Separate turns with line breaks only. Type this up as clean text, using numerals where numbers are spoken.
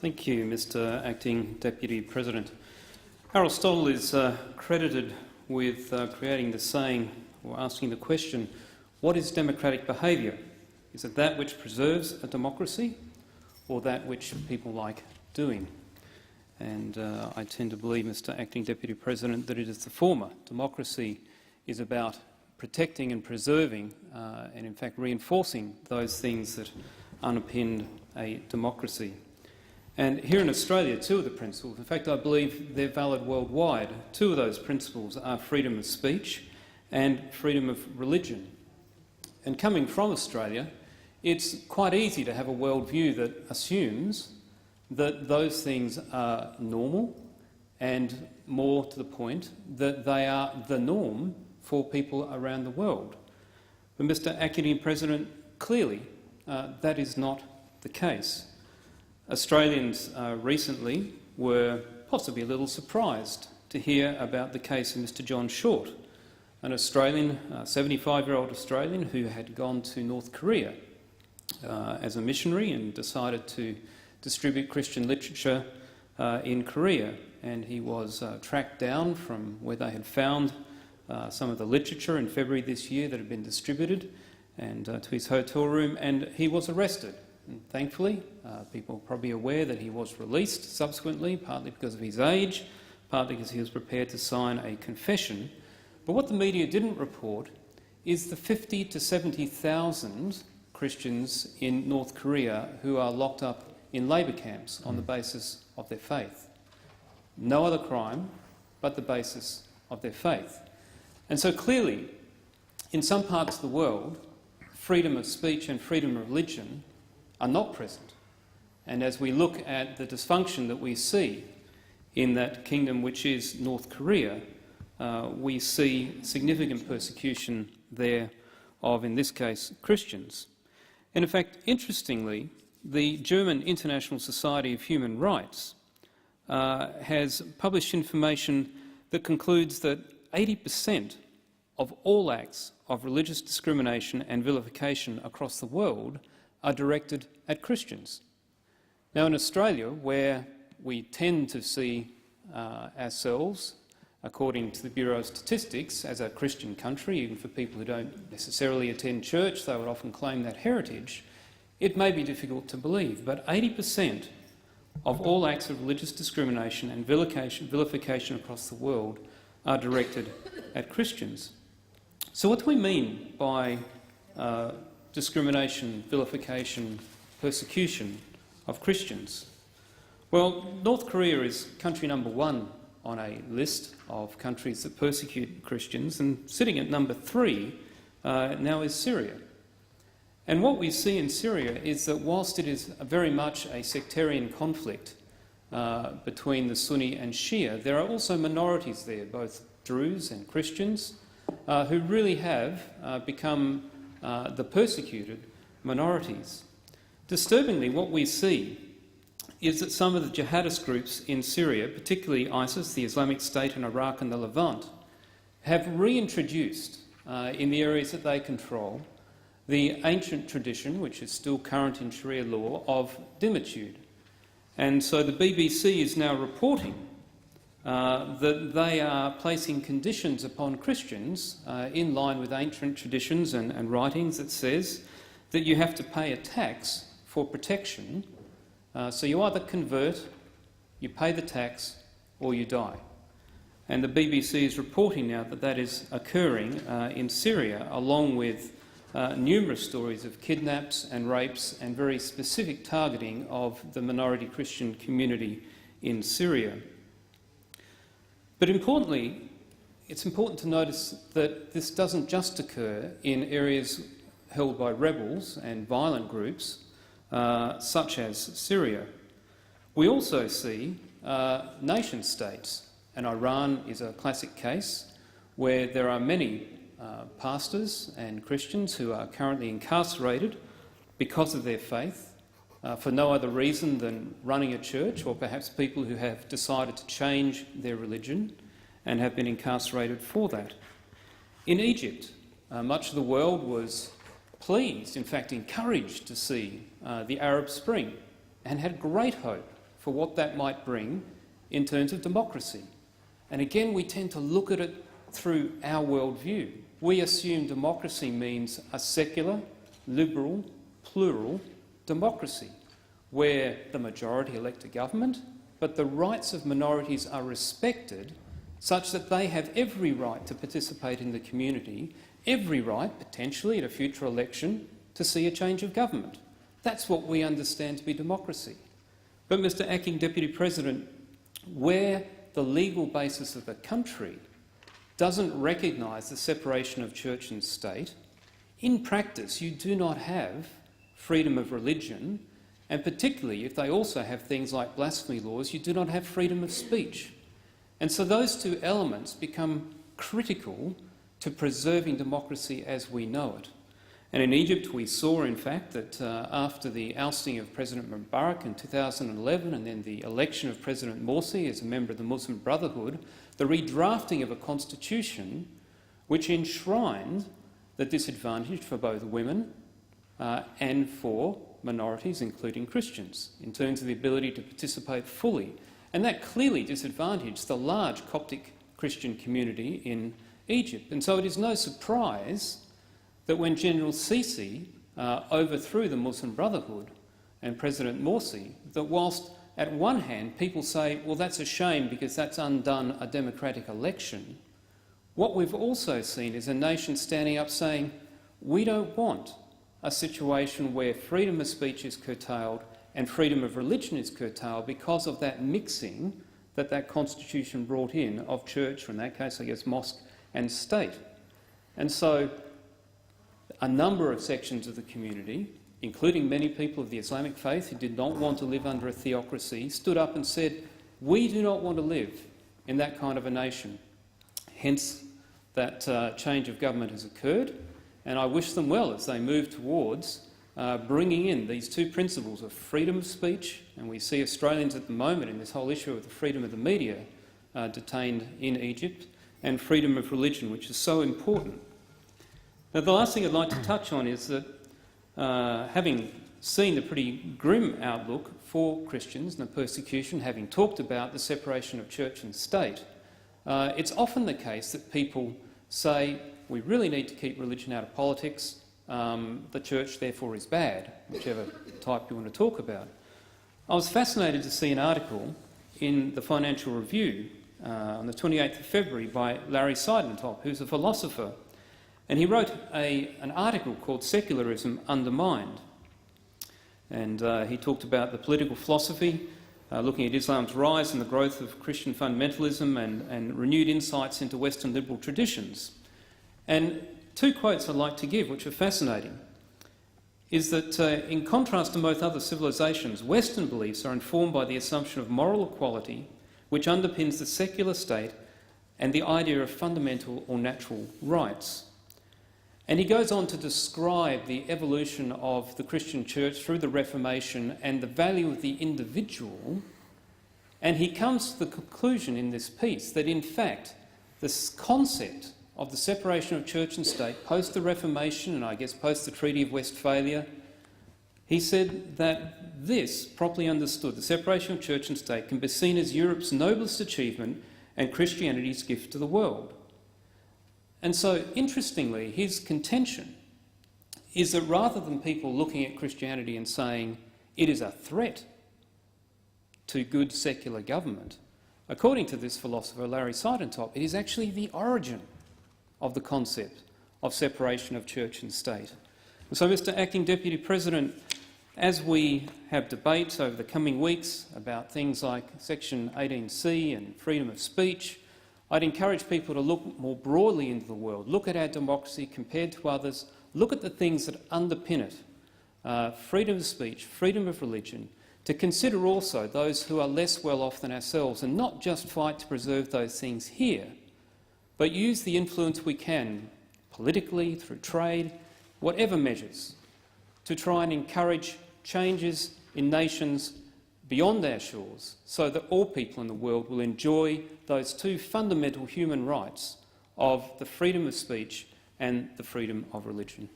Thank you, Mr. Acting Deputy President. Aristotle is credited with creating the saying, or asking the question, what is democratic behaviour? Is it that which preserves a democracy, or that which people like doing? And I tend to believe, Mr. Acting Deputy President, that it is the former. Democracy is about protecting and preserving and in fact reinforcing those things that underpin a democracy. And here in Australia, two of the principles, in fact I believe they're valid worldwide, two of those principles are freedom of speech and freedom of religion. And coming from Australia, it's quite easy to have a worldview that assumes that those things are normal and, more to the point, that they are the norm for people around the world. But Mr. Acting President, clearly that is not the case. Australians recently were possibly a little surprised to hear about the case of Mr. John Short, an Australian, 75-year-old Australian who had gone to North Korea as a missionary and decided to distribute Christian literature in Korea. And he was tracked down from where they had found some of the literature in February this year that had been distributed, and to his hotel room, and he was arrested. And thankfully, people are probably aware that he was released subsequently, partly because of his age, partly because he was prepared to sign a confession. But what the media didn't report is the 50 to 70,000 Christians in North Korea who are locked up in labour camps on the basis of their faith. No other crime but the basis of their faith. And so clearly, in some parts of the world, freedom of speech and freedom of religion are not present. And as we look at the dysfunction that we see in that kingdom which is North Korea, we see significant persecution there of, in this case, Christians. And in fact, interestingly, the German International Society of Human Rights has published information that concludes that 80% of all acts of religious discrimination and vilification across the world are directed at Christians. Now in Australia, where we tend to see ourselves, according to the Bureau of Statistics, as a Christian country, even for people who don't necessarily attend church, they would often claim that heritage, it may be difficult to believe, but 80% of all acts of religious discrimination and vilification across the world are directed at Christians. So what do we mean by discrimination, vilification, persecution of Christians? Well, North Korea is country number one on a list of countries that persecute Christians, and sitting at number 3 now is Syria. And what we see in Syria is that whilst it is very much a sectarian conflict between the Sunni and Shia, there are also minorities there, both Druze and Christians, who really have become the persecuted minorities. Disturbingly, what we see is that some of the jihadist groups in Syria, particularly ISIS, the Islamic State in Iraq and the Levant, have reintroduced in the areas that they control the ancient tradition, which is still current in Sharia law, of dhimmitude. And so the BBC is now reporting that they are placing conditions upon Christians in line with ancient traditions and writings that says that you have to pay a tax for protection. So you either convert, you pay the tax, or you die. And the BBC is reporting now that that is occurring in Syria, along with numerous stories of kidnaps and rapes and very specific targeting of the minority Christian community in Syria. But importantly, it's important to notice that this doesn't just occur in areas held by rebels and violent groups, such as Syria. We also see nation-states, and Iran is a classic case where there are many pastors and Christians who are currently incarcerated because of their faith, for no other reason than running a church, or perhaps people who have decided to change their religion and have been incarcerated for that. In Egypt, much of the world was pleased, in fact encouraged, to see the Arab Spring and had great hope for what that might bring in terms of democracy. And again, we tend to look at it through our worldview. We assume democracy means a secular, liberal, plural democracy, where the majority elect a government, but the rights of minorities are respected such that they have every right to participate in the community, every right, potentially at a future election, to see a change of government. That's what we understand to be democracy. But, Mr. Acting Deputy President, where the legal basis of the country doesn't recognise the separation of church and state, in practice you do not have freedom of religion, and particularly if they also have things like blasphemy laws, you do not have freedom of speech. And so those two elements become critical to preserving democracy as we know it. And in Egypt we saw, in fact, that after the ousting of President Mubarak in 2011 and then the election of President Morsi as a member of the Muslim Brotherhood, the redrafting of a constitution which enshrined the disadvantage for both women and for minorities, including Christians, in terms of the ability to participate fully. And that clearly disadvantaged the large Coptic Christian community in Egypt. And so it is no surprise that when General Sisi overthrew the Muslim Brotherhood and President Morsi, that whilst at one hand people say, well, that's a shame because that's undone a democratic election, what we've also seen is a nation standing up saying, we don't want a situation where freedom of speech is curtailed and freedom of religion is curtailed because of that mixing that that constitution brought in of church, or in that case, I guess, mosque and state. And so a number of sections of the community, including many people of the Islamic faith who did not want to live under a theocracy, stood up and said, we do not want to live in that kind of a nation. Hence, that change of government has occurred, and I wish them well as they move towards bringing in these two principles of freedom of speech, and we see Australians at the moment in this whole issue of the freedom of the media detained in Egypt, and freedom of religion, which is so important. Now, the last thing I'd like to touch on is that having seen the pretty grim outlook for Christians and the persecution, having talked about the separation of church and state, it's often the case that people say, we really need to keep religion out of politics, the church therefore is bad, whichever type you want to talk about. I was fascinated to see an article in the Financial Review on the 28th of February by Larry Seidentop, who's a philosopher, and he wrote an article called Secularism Undermined. And he talked about the political philosophy, looking at Islam's rise and the growth of Christian fundamentalism and renewed insights into Western liberal traditions. And two quotes I'd like to give, which are fascinating, is that in contrast to most other civilizations, Western beliefs are informed by the assumption of moral equality, which underpins the secular state and the idea of fundamental or natural rights. And he goes on to describe the evolution of the Christian church through the Reformation and the value of the individual, and he comes to the conclusion in this piece that in fact this concept of the separation of church and state post the Reformation, and I guess post the Treaty of Westphalia, he said that this, properly understood, the separation of church and state, can be seen as Europe's noblest achievement and Christianity's gift to the world. And so, interestingly, his contention is that rather than people looking at Christianity and saying it is a threat to good secular government, according to this philosopher, Larry Seidentop, it is actually the origin of the concept of separation of church and state. And so, Mr. Acting Deputy President, as we have debates over the coming weeks about things like Section 18C and freedom of speech, I'd encourage people to look more broadly into the world, look at our democracy compared to others, look at the things that underpin it, freedom of speech, freedom of religion, to consider also those who are less well off than ourselves and not just fight to preserve those things here, but use the influence we can, politically, through trade, whatever measures, to try and encourage changes in nations beyond our shores so that all people in the world will enjoy those two fundamental human rights of the freedom of speech and the freedom of religion.